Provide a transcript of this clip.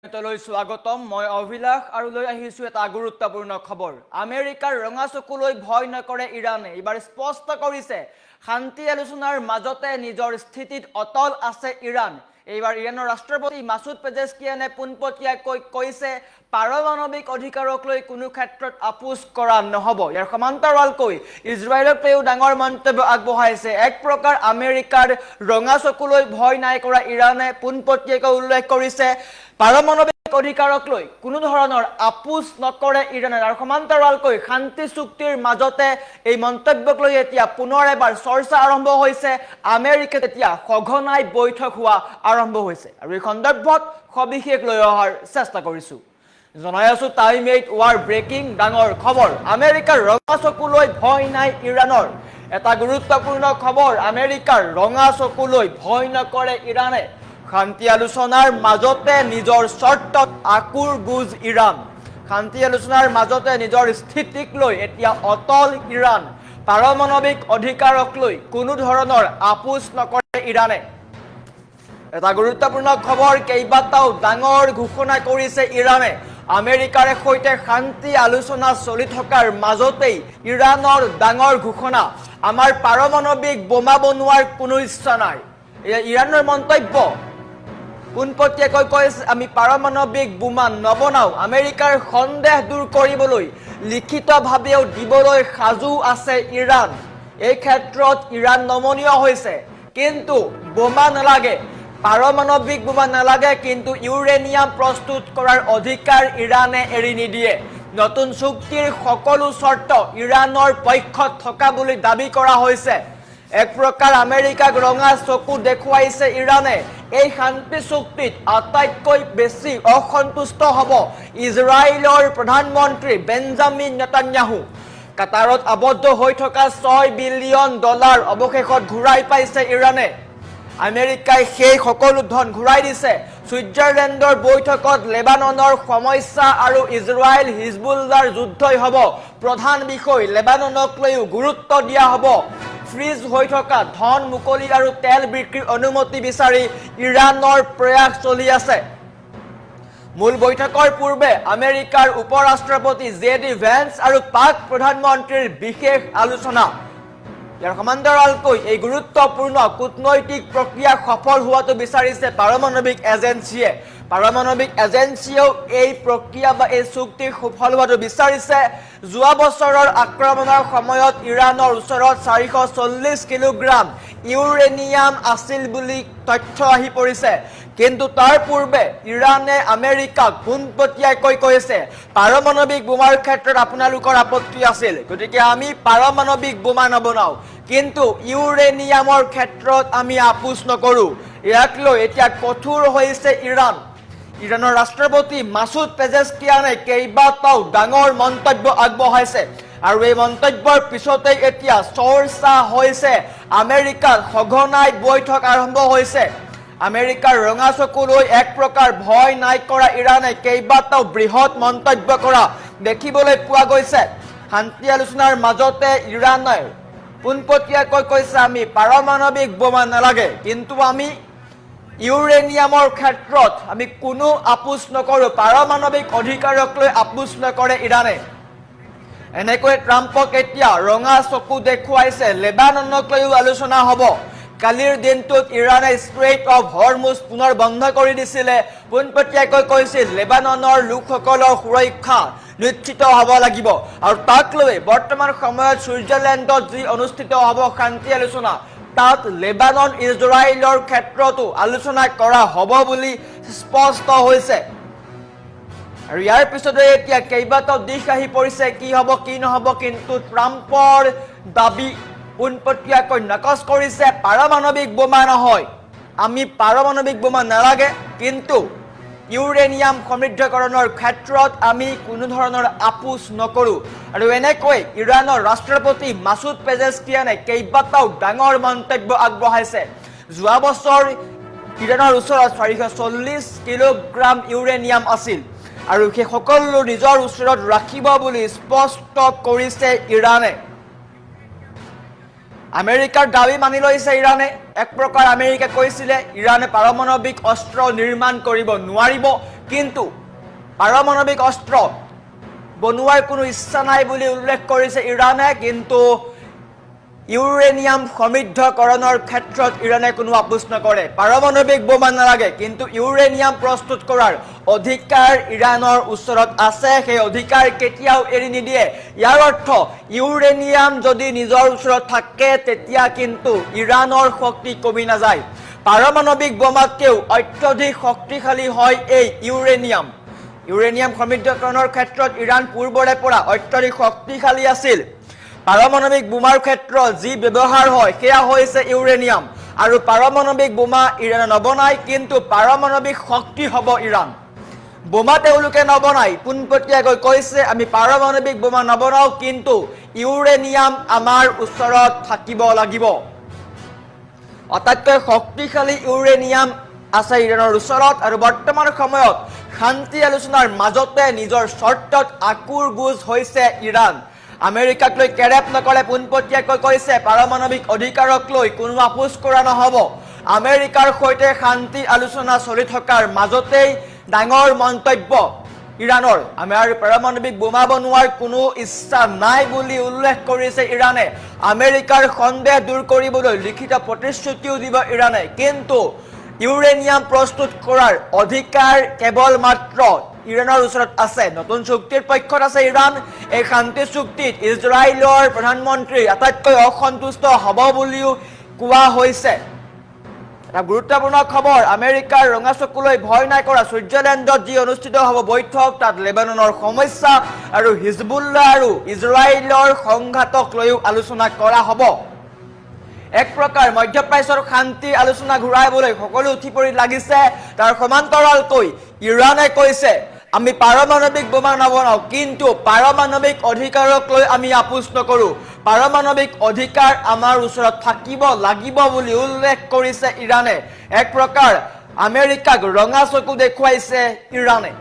স্বাগতম মই অভিলাষ আৰু লৈ আহিছো এটা গুৰুত্বপূৰ্ণ খবৰ আমেৰিকাৰ ৰঙা চকুলৈ ভয় নকৰে ইৰানে এবাৰ স্পষ্ট কৰিছে শান্তি আলোচনাৰ মাজতে নিজৰ স্থিতিত অটল আছে ইৰান এইবাৰ ইৰানৰ ৰাষ্ট্ৰপতি মাসুদ পেজেশকিয়ানে পুনপটীয়াকৈ কৈছে পাৰমাণৱিক অধিকাৰক লৈ কোনো ক্ষেত্ৰত আপোচ কৰা নহব ইয়াৰ সমান্তৰালকৈ ইজৰাইলতেও ডাঙৰ মন্তব্য আগবঢ়াইছে এক প্ৰকাৰ আমেৰিকাৰ ৰঙা চকুলৈ ভয় নাই কৰা ইৰানে পুনপটীয়াকৈ উল্লেখ কৰিছে পাৰমাণৱিক অধিকাৰক লৈ কোনো ধৰণৰ আপোচ নকৰে ইৰানে আৰু সমান্তৰালকৈ শান্তি চুক্তিৰ মাজতে এই মন্তব্যক লৈ এতিয়া পুনৰ এবাৰ চৰ্চা আৰম্ভ হৈছে আমেৰিকাত এতিয়া সঘনাই বৈঠক হোৱা আৰম্ভ হৈছে আৰু এই সন্দৰ্ভত সবিশেষ লৈ অহাৰ চেষ্টা কৰিছো জনাই আছো টাইম 8 ৱাৰ ব্ৰেকিং ডাঙৰ খবৰ আমেৰিকাৰ ৰঙা চকুলৈ ভয় নাই ইৰানৰ এটা গুৰুত্বপূৰ্ণ খবৰ আমেৰিকাৰ ৰঙা চকুলৈ ভয় নকৰে ইৰানে শান্তি আলোচনাৰ মাজতে নিজৰ শৰ্তত আকুৰ গুজ ইৰান শান্তি আলোচনাৰ মাজতে নিজৰ স্থিতিক লৈ এতিয়া অটল ইৰান পাৰমাণৱিক অধিকাৰক লৈ কোনো ধৰণৰ আপোচ নকৰে ইৰানে এটা গুৰুত্বপূৰ্ণ খবৰ কেইবাটাও ডাঙৰ ঘোষণা কৰিছে ইৰানে আমেৰিকাৰ সৈতে শান্তি আলোচনা চলি থকাৰ মাজতেই ইৰানৰ ডাঙৰ ঘোষণা আমাৰ পাৰমাণৱিক বোমা বনোৱাৰ কোনো ইচ্ছা নাই ইৰানৰ মন্তব্য পুনপটীয়াকৈ কৈছে আমি পাৰমাণৱিক বোমা নবনাও আমেৰিকাৰ সন্দেহ দূৰ কৰিবলৈ লিখিতভাৱেও দিবলৈ সাজু আছে ইৰান এই ক্ষেত্ৰত ইৰান নমনীয় হৈছে কিন্তু বোমা নালাগে পাৰমাণৱিক বোমা নালাগে কিন্তু ইউৰেনিয়াম প্ৰস্তুত কৰাৰ অধিকাৰ ইৰানে এৰি নিদিয়ে নতুন চুক্তিৰ সকলো শৰ্ত ইৰানৰ পক্ষত থকা বুলি দাবী কৰা হৈছে এক প্ৰকাৰ আমেৰিকাক ৰঙা চকু দেখুৱাইছে ইৰানে এই শান্তি চুক্তিত আটাইতকৈ বেছি অসন্তুষ্ট হ'ব ইজৰাইলৰ প্ৰধানমন্ত্ৰী বেঞ্জামিন নেতান্যাহু কাটাৰত আবদ্ধ হৈ থকা $6 বিলিয়ন অৱশেষত ঘূৰাই পাইছে ইৰানে আমেৰিকাই সেই সকলো ধন ঘূৰাই দিছে সুইজাৰলেণ্ডৰ বৈঠকত লেবাননৰ সমস্যা আৰু ইজৰাইল হিজবুল্লাহৰ যুদ্ধই হ'ব প্ৰধান বিষয় লেবাননক লৈও গুৰুত্ব দিয়া হ'ব ফ্ৰিজ হৈ থকা ধন মুকলি আৰু তেল বিক্ৰীৰ অনুমতি বিচাৰি ইৰানৰ প্ৰয়াস চলি আছে মূল বৈঠকৰ পূৰ্বে আমেৰিকাৰ উপৰাষ্ট্ৰপতি জেডি ভেন্স আৰু পাক প্ৰধানমন্ত্ৰীৰ বিশেষ আলোচনা ইয়াৰ সমান্তৰালকৈ এই গুৰুত্বপূৰ্ণ কূটনৈতিক প্ৰক্ৰিয়া সফল হোৱাটো বিচাৰিছে পাৰমাণৱিক এজেন্সিয়েও এই প্ৰক্ৰিয়া বা এই চুক্তি সফল হোৱাটো বিচাৰিছে যোৱা বছৰৰ আক্ৰমণৰ সময়ত ইৰানৰ ওচৰত 440 কিলোগ্ৰাম ইউৰেনিয়াম আছিল বুলি তথ্য আহি পৰিছে কিন্তু তাৰ পূৰ্বে ইৰানে আমেৰিকাক পুনপটীয়াকৈ কৈছে পাৰমাণৱিক বোমাৰ ক্ষেত্ৰত আপোনালোকৰ আপত্তি আছিল গতিকে আমি পাৰমাণৱিক বোমা নবনাও কিন্তু ইউৰেনিয়ামৰ ক্ষেত্ৰত আমি আপোচ নকৰো ইয়াক লৈ এতিয়া কঠোৰ হৈছে ইৰানৰ ৰাষ্ট্ৰপতি মাসুদ পেজেশকিয়ানে কেইবাটাও ডাঙৰ মন্তব্য আগবঢ়াইছে আৰু এই মন্তব্যৰ পিছতে এতিয়া চৰ্চা হৈছে আমেৰিকাত সঘনাই বৈঠক আৰম্ভ হৈছে আমেৰিকাৰ ৰঙা চকুলৈ এক প্ৰকাৰ ভয় নাই কৰা ইৰানে কেইবাটাও বৃহৎ মন্তব্য কৰা দেখিবলৈ পোৱা গৈছে শান্তি আলোচনাৰ মাজতে ইৰানে পুনপটীয়াকৈ কৈছে আমি পাৰমাণৱিক বোমা নালাগে কিন্তু আমি ইউৰেনিয়ামৰ ক্ষেত্ৰত আমি কোনো আপোচ নকৰো পাৰমাণৱিক অধিকাৰক লৈ আপোচ নকৰে ইৰানে এনেকৈ ট্ৰাম্পক এতিয়া ৰঙা চকু দেখুৱাইছে লেবাননক লৈও আলোচনা হ'ব কালিৰ দিনটোত ইৰানে ষ্ট্ৰেইট অফ হৰমুজ পুনৰ বন্ধ কৰি দিছিলে পুনপটীয়াকৈ কৈছিল লেবাননৰ লোকসকলৰ সুৰক্ষা নিশ্চিত হ'ব লাগিব আৰু তাক লৈ বৰ্তমান সময়ত সুইজাৰলেণ্ডত যি অনুষ্ঠিত হ'ব শান্তি আলোচনা তাত লেবানন ইজৰাইলৰ ক্ষেত্ৰতো আলোচনা কৰা হ'ব বুলি স্পষ্ট হৈছে আৰু ইয়াৰ পিছতে এতিয়া কেইবাটাও দিশ আহি পৰিছে কি হ'ব কি নহ'ব কিন্তু ট্ৰাম্পৰ দাবী পুনপটীয়াকৈ নাকচ কৰিছে পাৰমাণৱিক বোমা নহয় আমি পাৰমাণৱিক বোমা নালাগে কিন্তু ইউৰেনিয়াম সমৃদ্ধকৰণৰ ক্ষেত্ৰত আমি কোনো ধৰণৰ আপোচ নকৰো আৰু এনেকৈ ইৰানৰ ৰাষ্ট্ৰপতি মাসুদ পেজেশকিয়ানে কেইবাটাও ডাঙৰ মন্তব্য আগবঢ়াইছে যোৱা বছৰ ইৰানৰ ওচৰত 440 কিলোগ্ৰাম ইউৰেনিয়াম আছিল আৰু সেই সকলো নিজৰ ওচৰত ৰাখিব বুলি স্পষ্ট কৰিছে ইৰানে আমেৰিকাৰ দাবী মানি লৈছে ইৰানে এক প্ৰকাৰ আমেৰিকা কৈছিলে ইৰানে পাৰমাণৱিক অস্ত্ৰ নিৰ্মাণ কৰিব নোৱাৰিব কিন্তু পাৰমাণৱিক অস্ত্ৰ বনোৱাৰ কোনো ইচ্ছা নাই বুলি উল্লেখ কৰিছে ইৰাণে কিন্তু ইউৰেনিয়াম সমৃদ্ধকৰণৰ ক্ষেত্ৰত ইৰাণে কোনো আপোচ নকৰে পাৰমাণৱিক বোমা নালাগে কিন্তু ইউৰেনিয়াম প্ৰস্তুত কৰাৰ অধিকাৰ ইৰাণৰ ওচৰত আছে সেই অধিকাৰ কেতিয়াও এৰি নিদিয়ে ইয়াৰ অৰ্থ ইউৰেনিয়াম যদি নিজৰ ওচৰত থাকে তেতিয়া কিন্তু ইৰাণৰ শক্তি কমি নাযায় পাৰমাণৱিক বোমাতকৈও অত্যধিক শক্তিশালী হয় এই ইউৰেনিয়াম সমৃদ্ধকৰণৰ ক্ষেত্ৰত ইৰাণ পূৰ্বৰে পৰা অত্যধিক শক্তিশালী আছিল পাৰমাণৱিক বোমাৰ ক্ষেত্ৰত যি ব্যৱহাৰ হয় সেয়া হৈছে ইউৰেনিয়াম আৰু পাৰমাণৱিক বোমা ইৰাণে নবনায় কিন্তু পাৰমাণৱিক শক্তি হ'ব ইৰাণ বোমা তেওঁলোকে নবনায় পোনপটীয়াকৈ কৈছে আমি পাৰমাণৱিক বোমা নবনাওঁ কিন্তু ইউৰেনিয়াম আমাৰ ওচৰত থাকিব লাগিব আটাইতকৈ শক্তিশালী ইউৰেনিয়াম আছে ইৰাণৰ ওচৰত আৰু বৰ্তমান সময়ত শান্তি আলোচনাৰ মাজতে নিজৰ চৰ্তত আকুৰ গুজ হৈছে ইৰাণ আমেৰিকাক লৈ কেৰেপ নকৰে পোনপটীয়াকৈ কৈছে পাৰমাণৱিক অধিকাৰক লৈ কোনো আপোচ কৰা নহ'ব আমেৰিকাৰ সৈতে শান্তি আলোচনা চলি থকাৰ মাজতেই ডাঙৰ মন্তব্য ইৰাণৰ আমাৰ পাৰমাণৱিক বোমা বনোৱাৰ কোনো ইচ্ছা নাই বুলি উল্লেখ কৰিছে ইৰাণে আমেৰিকাৰ সন্দেহ দূৰ কৰিবলৈ লিখিত প্ৰতিশ্ৰুতিও দিব ইৰাণে কিন্তু ইউৰেনিয়াম প্ৰস্তুত কৰাৰ অধিকাৰ কেৱল মাত্ৰ ইৰাণৰ ওচৰত আছে নতুন চুক্তিৰ পক্ষত আছে ইৰাণ এই শান্তি চুক্তিত ইজৰাইলৰ প্ৰধানমন্ত্ৰী আটাইতকৈ অসন্তুষ্ট হ'ব বুলিও কোৱা হৈছে এটা গুৰুত্বপূৰ্ণ খবৰ আমেৰিকাৰ ৰঙা চকুলৈ ভয় নাই কৰা ছুইজাৰলেণ্ডত যি অনুষ্ঠিত হ'ব বৈঠক তাত লেবাননৰ সমস্যা আৰু হিজবুল্লাহ আৰু ইজৰাইলৰ সংঘাতক লৈও আলোচনা কৰা হ'ব এক প্ৰকাৰ মধ্যপ্ৰাচ্যৰ শান্তি আলোচনা ঘূৰাবলৈ সকলো উঠি পৰি লাগিছে তাৰ সমান্তৰালকৈ ইৰাণে কৈছে আমি পাৰমাণৱিক বোমা নবনাওঁ কিন্তু পাৰমাণৱিক অধিকাৰক লৈ আমি আপোচ নকৰোঁ পাৰমাণৱিক অধিকাৰ আমাৰ ওচৰত থাকিব লাগিব বুলি উল্লেখ কৰিছে ইৰাণে এক প্ৰকাৰ আমেৰিকাক ৰঙা চকু দেখুৱাইছে ইৰাণে